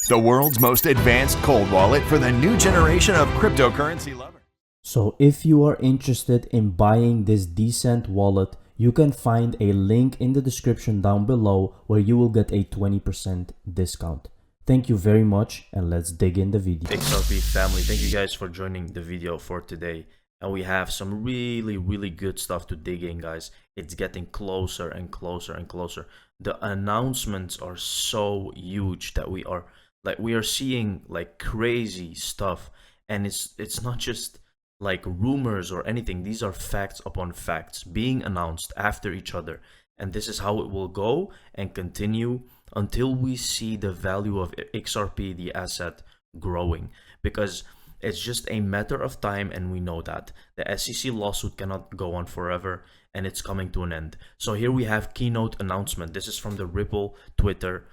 the world's most advanced cold wallet for the new generation of cryptocurrency lovers. So if you are interested in buying this decent wallet, you can find a link in the description down below where you will get a 20% discount. Thank you very much, and let's dig in the video. XRP family, thank you guys for joining the video for today. And we have some really good stuff to dig in, guys. It's getting closer and closer and closer. The announcements are so huge that we are seeing like crazy stuff, and it's not just like rumors or anything. These are facts upon facts being announced after each other, and this is how it will go and continue until we see the value of XRP, the asset, growing, because it's just a matter of time, and we know that the SEC lawsuit cannot go on forever, and it's coming to an end. So here we have keynote announcement. This is from the Ripple Twitter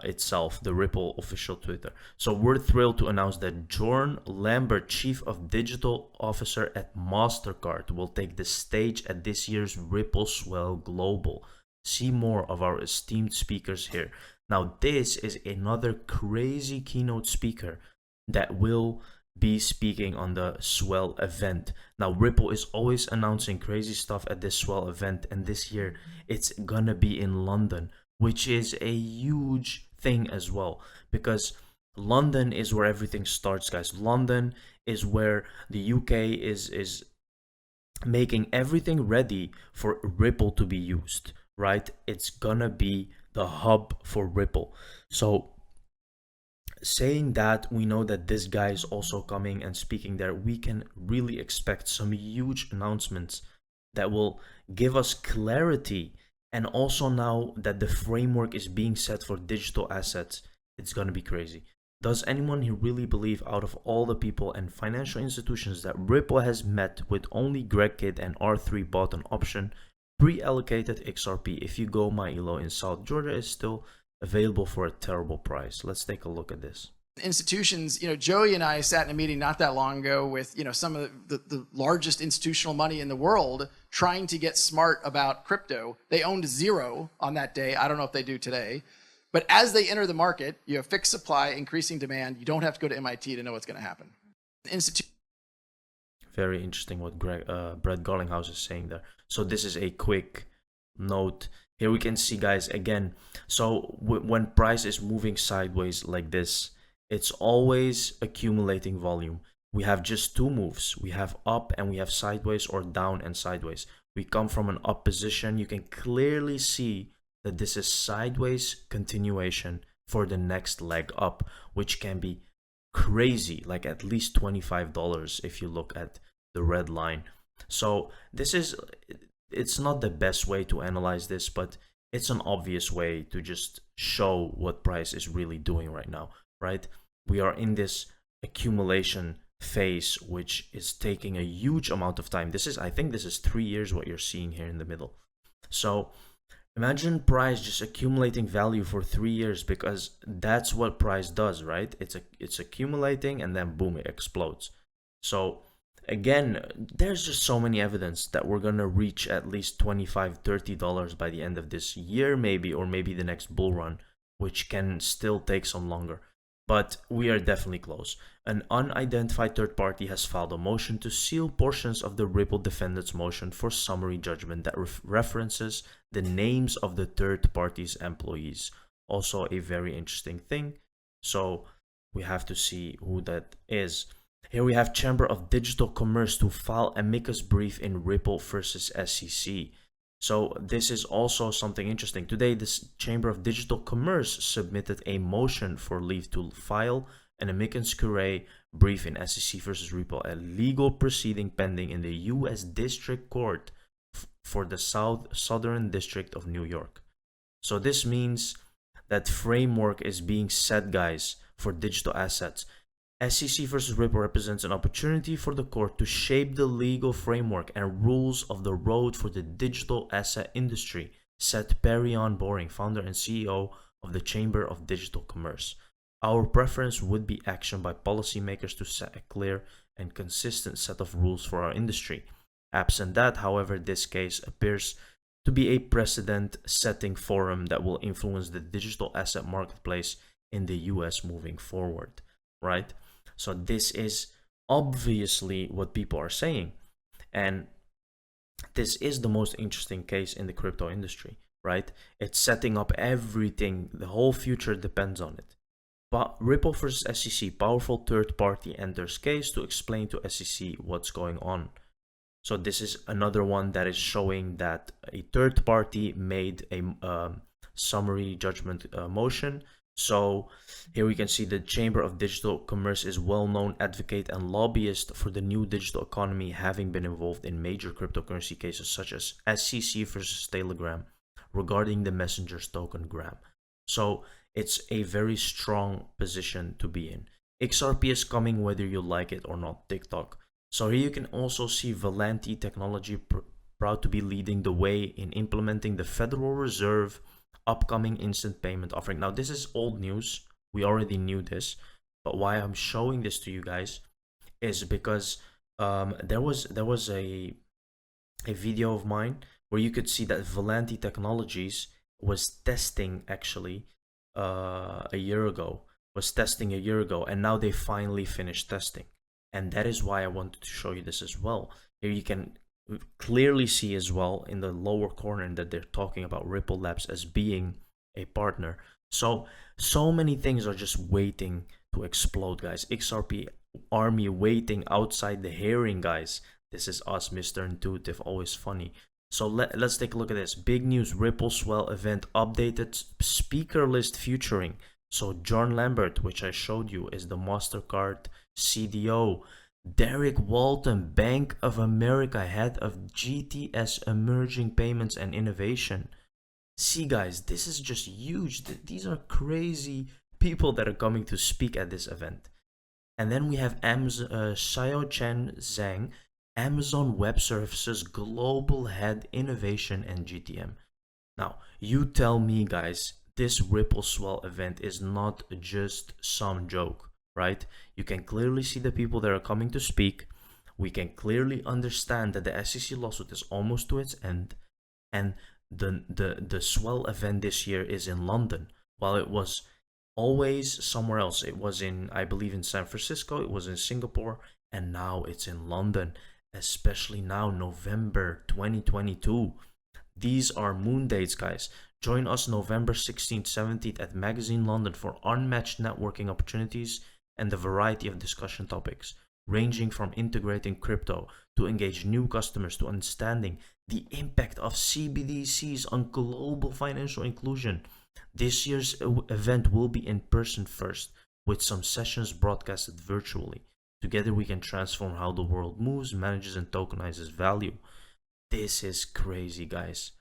itself, the Ripple official Twitter. So we're thrilled to announce that Jorn Lambert, Chief of Digital Officer at MasterCard, will take the stage at this year's Ripple Swell Global. See more of our esteemed speakers here. Now this is another crazy keynote speaker that will be speaking on the Swell event. Now Ripple is always announcing crazy stuff at this Swell event, and this year it's gonna be in London, which is a huge thing as well, because London is where everything starts, guys. London is where the UK is making everything ready for Ripple to be used, right? It's gonna be the hub for Ripple. So saying that, we know that this guy is also coming and speaking there. We can really expect some huge announcements that will give us clarity. And also, now that the framework is being set for digital assets, it's going to be crazy. Does anyone here really believe, out of all the people and financial institutions that Ripple has met with, only Greg Kidd and R3 bought an option pre-allocated XRP? If you go my elo in South Georgia is still available for a terrible price. Let's take a look at this. Institutions, Joey and I sat in a meeting not that long ago with, some of the largest institutional money in the world trying to get smart about crypto. They owned zero on that day. I don't know if they do today. But as they enter the market, you have fixed supply, increasing demand. You don't have to go to MIT to know what's going to happen. Very interesting what Brett Garlinghouse is saying there. So this is a quick note. Here we can see, guys, again, so when price is moving sideways like this, it's always accumulating volume. We have just two moves. We have up and we have sideways, or down and sideways. We come from an up position. You can clearly see that this is sideways continuation for the next leg up, which can be crazy, like at least $25 if you look at the red line. So it's not the best way to analyze this, but it's an obvious way to just show what price is really doing right now, right? We are in this accumulation phase, which is taking a huge amount of time. I think this is 3 years, what you're seeing here in the middle. So imagine price just accumulating value for 3 years, because that's what price does, right? It's accumulating, and then boom, it explodes. So again, there's just so many evidence that we're gonna reach at least $25-30 by the end of this year, maybe, or maybe the next bull run, which can still take some longer. But we are definitely close. An unidentified third party has filed a motion to seal portions of the Ripple defendant's motion for summary judgment that references the names of the third party's employees. Also a very interesting thing. So we have to see who that is. Here we have Chamber of Digital Commerce to file amicus brief in Ripple versus SEC. So this is also something interesting. Today, this Chamber of Digital Commerce submitted a motion for leave to file an amicus curiae brief in SEC versus Ripple, a legal proceeding pending in the U.S. District Court for the Southern District of New York. So this means that framework is being set, guys, for digital assets. SEC versus Ripple represents an opportunity for the court to shape the legal framework and rules of the road for the digital asset industry, said Perion Boring, founder and CEO of the Chamber of Digital Commerce. Our preference would be action by policymakers to set a clear and consistent set of rules for our industry. Absent that, however, this case appears to be a precedent-setting forum that will influence the digital asset marketplace in the US moving forward, right? So this is obviously what people are saying. And this is the most interesting case in the crypto industry, right? It's setting up everything. The whole future depends on it. But Ripple versus SEC, powerful third party enters case to explain to SEC what's going on. So this is another one that is showing that a third party made a summary judgment motion. So here we can see the Chamber of Digital Commerce is well-known advocate and lobbyist for the new digital economy, having been involved in major cryptocurrency cases such as SEC versus Telegram regarding the messenger's token Gram. So it's a very strong position to be in. XRP is coming whether you like it or not, TikTok. So here you can also see Valenti Technology proud to be leading the way in implementing the Federal Reserve upcoming instant payment offering. Now this is old news, we already knew this, but why I'm showing this to you guys is because there was a video of mine where you could see that Valenti Technologies was testing actually a year ago, and now they finally finished testing. And that is why I wanted to show you this as well. Here you can clearly see as well in the lower corner that they're talking about Ripple Labs as being a partner. So many things are just waiting to explode, guys. XRP army waiting outside the hearing, guys. This is us, Mr. Intuitive, always funny. So let's take a look at this. Big news, Ripple Swell event updated speaker list featuring. So John Lambert, which I showed you, is the MasterCard CDO. Derek Walton, Bank of America, head of GTS Emerging Payments and Innovation. See guys, this is just huge. These are crazy people that are coming to speak at this event. And then we have Xiaochen Zhang, Amazon Web Services Global Head Innovation and GTM. Now, you tell me guys, this Ripple Swell event is not just some joke, right? You can clearly see the people that are coming to speak. We can clearly understand that the SEC lawsuit is almost to its end, and the Swell event this year is in London, while it was always somewhere else. It was in, I believe, in San Francisco, it was in Singapore, and now it's in London, especially now, November 2022. These are moon dates, guys. Join us November 16th, 17th at Magazine London for unmatched networking opportunities and a variety of discussion topics, ranging from integrating crypto to engage new customers to understanding the impact of CBDCs on global financial inclusion. This year's event will be in person first, with some sessions broadcasted virtually. Together we can transform how the world moves, manages, and tokenizes value. This is crazy, guys.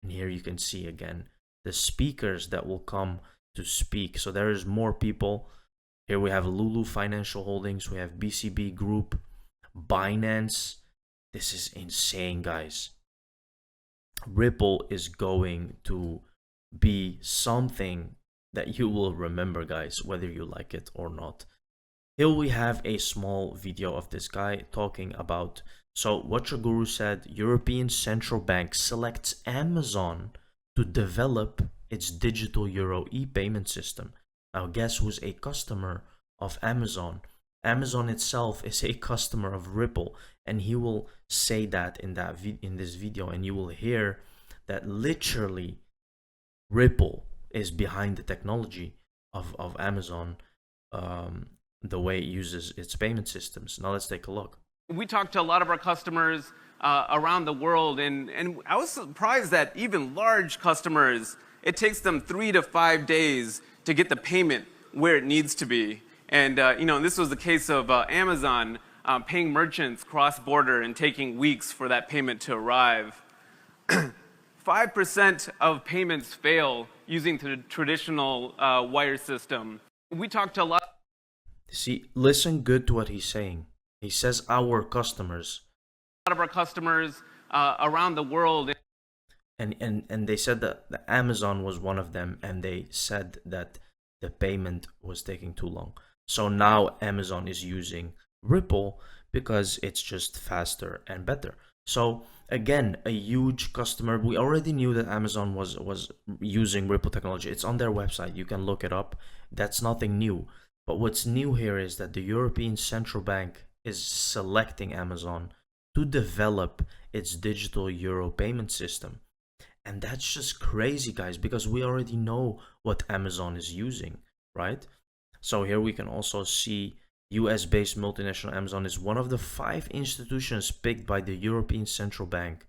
And here you can see again the speakers that will come to speak. So there is more people. Here we have Lulu Financial Holdings, we have BCB Group, Binance. This is insane, guys. Ripple is going to be something that you will remember, guys, whether you like it or not. Here we have a small video of this guy talking about, so what your guru said, European Central Bank selects Amazon to develop its digital euro e-payment system. Now guess who's a customer of Amazon? Amazon itself is a customer of Ripple, and he will say that in this video, and you will hear that literally Ripple is behind the technology of Amazon, the way it uses its payment systems. Now let's take a look. We talked to a lot of our customers around the world, and I was surprised that even large customers, it takes them 3 to 5 days to get the payment where it needs to be. And this was the case of Amazon paying merchants cross-border and taking weeks for that payment to arrive. 5% of payments fail using the traditional wire system. We talked to a lot. See, listen good to what he's saying. He says our customers. A lot of our customers around the world. And they said that Amazon was one of them, and they said that the payment was taking too long. So now Amazon is using Ripple because it's just faster and better. So again, a huge customer. We already knew that Amazon was using Ripple technology. It's on their website. You can look it up. That's nothing new. But what's new here is that the European Central Bank is selecting Amazon to develop its digital euro payment system. And that's just crazy, guys, because we already know what Amazon is using, right? So here we can also see US-based multinational Amazon is one of the 5 institutions picked by the European Central Bank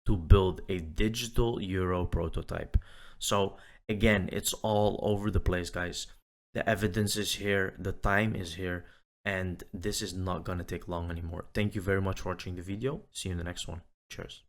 to build a digital euro prototype. So again, it's all over the place, guys. The evidence is here, the time is here, and this is not going to take long anymore. Thank you very much for watching the video. See you in the next one. Cheers.